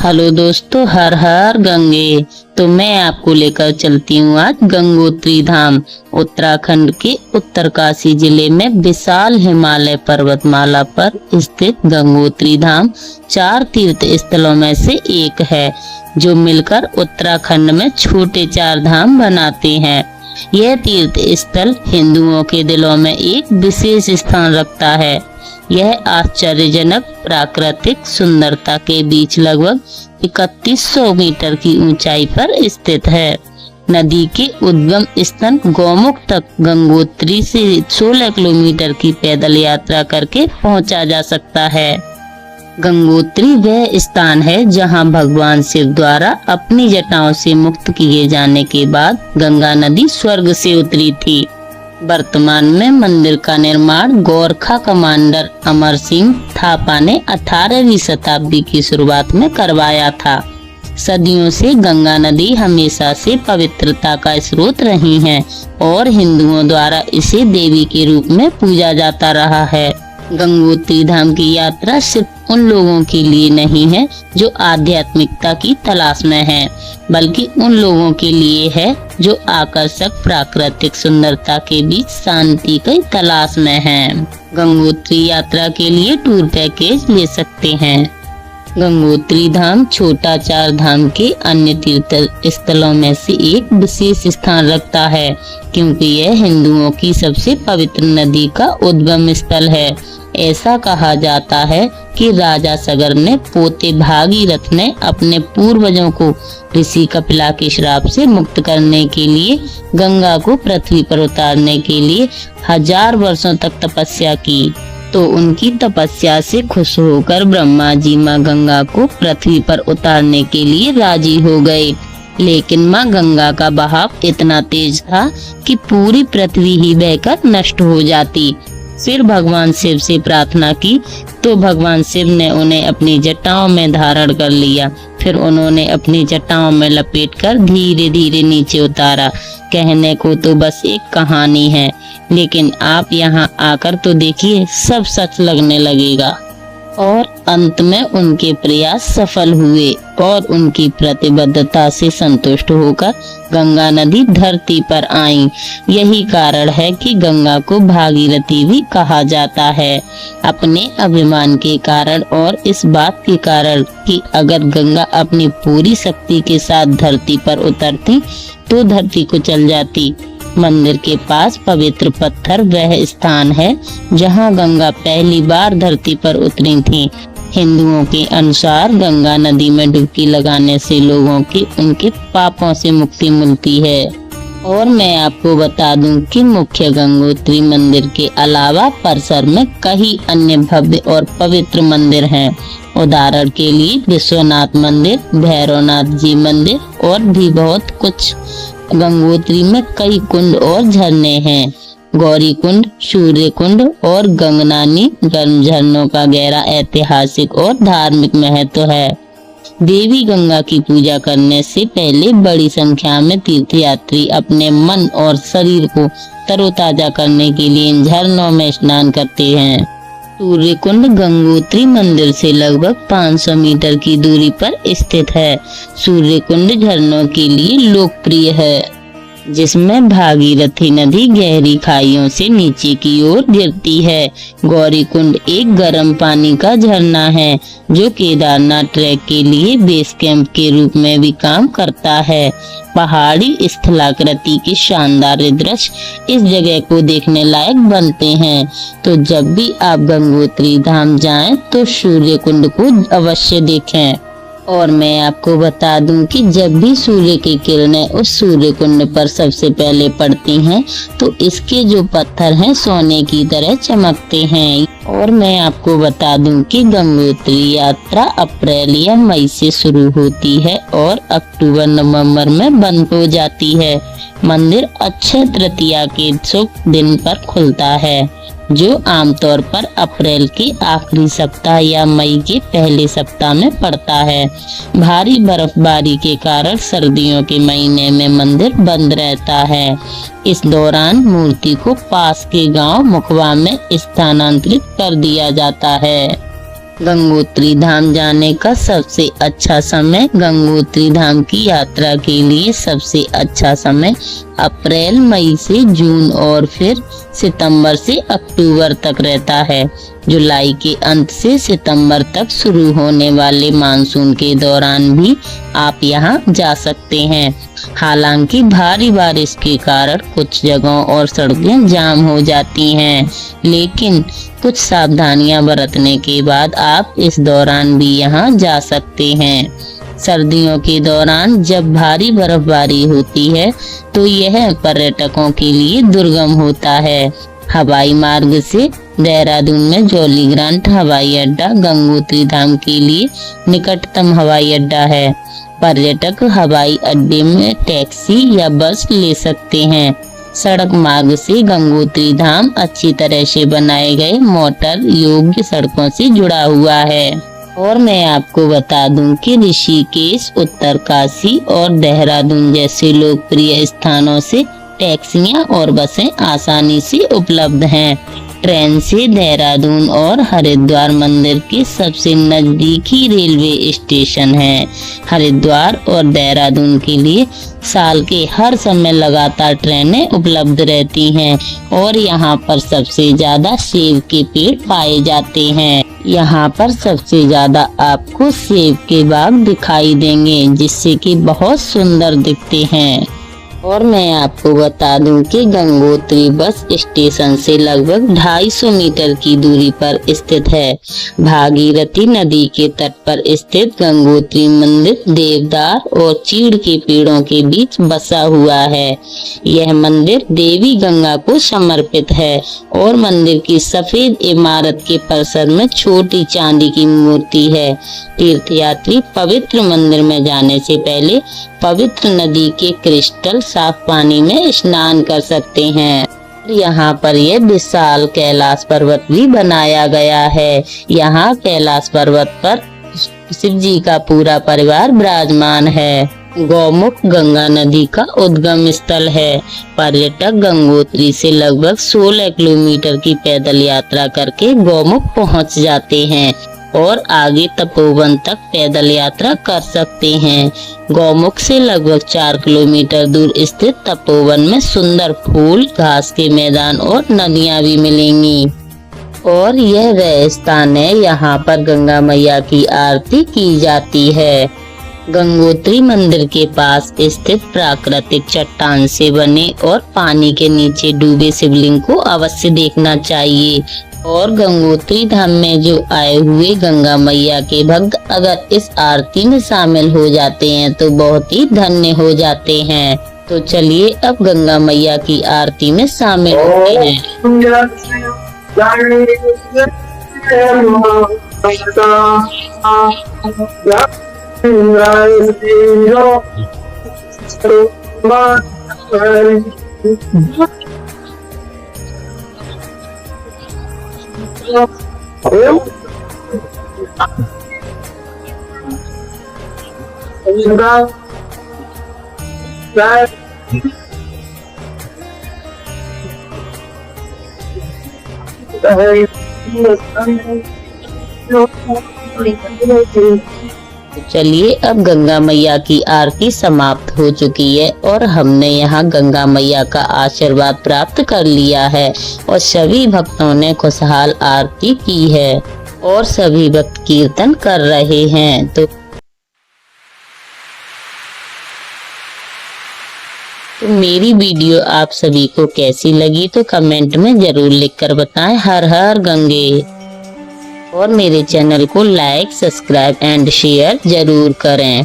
Hello दोस्तों, हर हर गंगे। तो मैं आपको लेकर चलती हूँ आज गंगोत्री धाम। उत्तराखंड के उत्तरकाशी जिले में विशाल हिमालय पर्वतमाला पर स्थित गंगोत्री धाम 4 तीर्थ स्थलों में से एक है, जो मिलकर उत्तराखंड में छोटे 4 धाम बनाते हैं। यह तीर्थ स्थल हिंदुओं के दिलों में एक विशेष स्थान रखता है। यह आश्चर्यजनक प्राकृतिक सुंदरता के बीच लगभग 3100 मीटर की ऊंचाई पर स्थित है। नदी के उद्गम स्थल गौमुख तक गंगोत्री से 16 किलोमीटर की पैदल यात्रा करके पहुंचा जा सकता है। गंगोत्री वह स्थान है जहां भगवान शिव द्वारा अपनी जटाओं से मुक्त किए जाने के बाद गंगा नदी स्वर्ग से उतरी थी। वर्तमान में मंदिर का निर्माण गोरखा कमांडर अमर सिंह थापा ने 18वीं शताब्दी की शुरुआत में करवाया था। सदियों से गंगा नदी हमेशा से पवित्रता का स्रोत रही है और हिंदुओं द्वारा इसे देवी के रूप में पूजा जाता रहा है। गंगोत्री धाम की यात्रा सिर्फ उन लोगों के लिए नहीं है जो आध्यात्मिकता की तलाश में हैं, बल्कि उन लोगों के लिए है जो आकर्षक प्राकृतिक सुंदरता के बीच शांति की तलाश में हैं। गंगोत्री यात्रा के लिए टूर पैकेज ले सकते हैं। गंगोत्री धाम छोटा 4 धाम के अन्य तीर्थ स्थलों में से एक विशेष स्थान रखता है, क्योंकि यह हिंदुओं की सबसे पवित्र नदी का उद्गम स्थल है। ऐसा कहा जाता है कि राजा सगर ने पोते भागीरथ ने अपने पूर्वजों को ऋषि कपिला के श्राप से मुक्त करने के लिए गंगा को पृथ्वी पर उतारने के लिए 1000 वर्षों तक तपस्या की। तो उनकी तपस्या से खुश होकर ब्रह्मा जी माँ गंगा को पृथ्वी पर उतारने के लिए राजी हो गए। लेकिन माँ गंगा का बहाव इतना तेज था कि पूरी पृथ्वी ही बहकर नष्ट हो जाती। फिर भगवान शिव से प्रार्थना की तो भगवान शिव ने उन्हें अपनी जटाओं में धारण कर लिया। फिर उन्होंने अपनी जटाओं में लपेटकर धीरे धीरे नीचे उतारा। कहने को तो बस एक कहानी है, लेकिन आप यहाँ आकर तो देखिए, सब सच लगने लगेगा। और अंत में उनके प्रयास सफल हुए और उनकी प्रतिबद्धता से संतुष्ट होकर गंगा नदी धरती पर आई। यही कारण है कि गंगा को भागीरथी भी कहा जाता है, अपने अभिमान के कारण और इस बात के कारण कि अगर गंगा अपनी पूरी शक्ति के साथ धरती पर उतरती तो धरती को चल जाती। मंदिर के पास पवित्र पत्थर वह स्थान है जहां गंगा पहली बार धरती पर उतरी थी। हिंदुओं के अनुसार गंगा नदी में डुबकी लगाने से लोगों की उनके पापों से मुक्ति मिलती है। और मैं आपको बता दूं कि मुख्य गंगोत्री मंदिर के अलावा परिसर में कई अन्य भव्य और पवित्र मंदिर हैं। उदाहरण के लिए विश्वनाथ मंदिर, भैरवनाथ जी मंदिर और भी बहुत कुछ। गंगोत्री में कई कुंड और झरने हैं। गौरी कुंड, सूर्य कुंड और गंगनानी गर्म झरनों का गहरा ऐतिहासिक और धार्मिक महत्व है। देवी गंगा की पूजा करने से पहले बड़ी संख्या में तीर्थयात्री अपने मन और शरीर को तरोताजा करने के लिए इन झरनों में स्नान करते हैं। सूर्य कुंड गंगोत्री मंदिर से लगभग 500 मीटर की दूरी पर स्थित है। सूर्य कुंड झरनों के लिए लोकप्रिय है, जिसमें भागीरथी नदी गहरी खाइयों से नीचे की ओर गिरती है। गौरी कुंड एक गर्म पानी का झरना है जो केदारनाथ ट्रैक के लिए बेस कैंप के रूप में भी काम करता है। पहाड़ी स्थलाकृति के शानदार दृश्य इस जगह को देखने लायक बनते हैं। तो जब भी आप गंगोत्री धाम जाएं तो सूर्य कुंड को अवश्य देखें। और मैं आपको बता दूं कि जब भी सूर्य की किरणें उस सूर्य कुंड पर सबसे पहले पड़ती हैं तो इसके जो पत्थर हैं सोने की तरह चमकते हैं। और मैं आपको बता दूं कि गंगोत्री यात्रा अप्रैल या मई से शुरू होती है और अक्टूबर नवंबर में बंद हो जाती है। मंदिर अक्षय तृतीया के शुभ दिन पर खुलता है, जो आमतौर पर अप्रैल के आखिरी सप्ताह या मई के पहले सप्ताह में पड़ता है। भारी बर्फबारी के कारण सर्दियों के महीने में मंदिर बंद रहता है। इस दौरान मूर्ति को पास के गांव मुखवा में स्थानांतरित कर दिया जाता है। गंगोत्री धाम जाने का सबसे अच्छा समय। गंगोत्री धाम की यात्रा के लिए सबसे अच्छा समय अप्रैल मई से जून और फिर सितंबर से अक्टूबर तक रहता है। जुलाई के अंत से सितंबर तक शुरू होने वाले मानसून के दौरान भी आप यहां जा सकते हैं। हालांकि भारी बारिश के कारण कुछ जगहों और सड़कें जाम हो जाती हैं, लेकिन कुछ सावधानियां बरतने के बाद आप इस दौरान भी यहां जा सकते हैं। सर्दियों के दौरान जब भारी बर्फबारी होती है तो यह पर्यटकों के लिए दुर्गम होता है। हवाई मार्ग से देहरादून में जौलीग्रांट हवाई अड्डा गंगोत्री धाम के लिए निकटतम हवाई अड्डा है। पर्यटक हवाई अड्डे में टैक्सी या बस ले सकते हैं। सड़क मार्ग से गंगोत्री धाम अच्छी तरह से बनाए गए मोटर योग्य सड़कों से जुड़ा हुआ है। और मैं आपको बता दूं कि ऋषिकेश, उत्तरकाशी और देहरादून जैसे लोकप्रिय स्थानों से टैक्सियां और बसें आसानी से उपलब्ध हैं। ट्रेन से देहरादून और हरिद्वार मंदिर के सबसे नजदीकी रेलवे स्टेशन है। हरिद्वार और देहरादून के लिए साल के हर समय लगातार ट्रेनें उपलब्ध रहती हैं और यहाँ पर सबसे ज्यादा सेब के पेड़ पाए जाते हैं। यहाँ पर सबसे ज्यादा आपको सेब के बाग दिखाई देंगे, जिससे कि बहुत सुंदर दिखते हैं। और मैं आपको बता दूं कि गंगोत्री बस स्टेशन से लगभग 250 मीटर की दूरी पर स्थित है। भागीरथी नदी के तट पर स्थित गंगोत्री मंदिर देवदार और चीड़ के पेड़ों के बीच बसा हुआ है। यह मंदिर देवी गंगा को समर्पित है और मंदिर की सफेद इमारत के परिसर में छोटी चांदी की मूर्ति है। तीर्थयात्री पवित्र मंदिर में जाने से पहले पवित्र नदी के क्रिस्टल साफ पानी में स्नान कर सकते हैं। यहाँ पर यह विशाल कैलाश पर्वत भी बनाया गया है। यहाँ कैलाश पर्वत पर शिव जी का पूरा परिवार विराजमान है। गौमुख गंगा नदी का उद्गम स्थल है। पर्यटक गंगोत्री से लगभग 16 किलोमीटर की पैदल यात्रा करके गौमुख पहुँच जाते हैं और आगे तपोवन तक पैदल यात्रा कर सकते हैं। गौमुख से लगभग 4 किलोमीटर दूर स्थित तपोवन में सुंदर फूल, घास के मैदान और नदियां भी मिलेंगी। और यह वह स्थान है यहाँ पर गंगा मैया की आरती की जाती है। गंगोत्री मंदिर के पास स्थित प्राकृतिक चट्टान से बने और पानी के नीचे डूबे शिवलिंग को अवश्य देखना चाहिए। और गंगोत्री धाम में जो आए हुए गंगा मैया के भक्त अगर इस आरती में शामिल हो जाते हैं तो बहुत ही धन्य हो जाते हैं। तो चलिए अब गंगा मैया की आरती में शामिल होते हैं। चलिए अब गंगा मैया की आरती समाप्त हो चुकी है और हमने यहाँ गंगा मैया का आशीर्वाद प्राप्त कर लिया है और सभी भक्तों ने खुशहाल आरती की है और सभी भक्त कीर्तन कर रहे हैं। तो मेरी वीडियो आप सभी को कैसी लगी तो कमेंट में जरूर लिखकर बताएं। हर हर गंगे। और मेरे चैनल को लाइक, सब्सक्राइब एंड शेयर जरूर करें।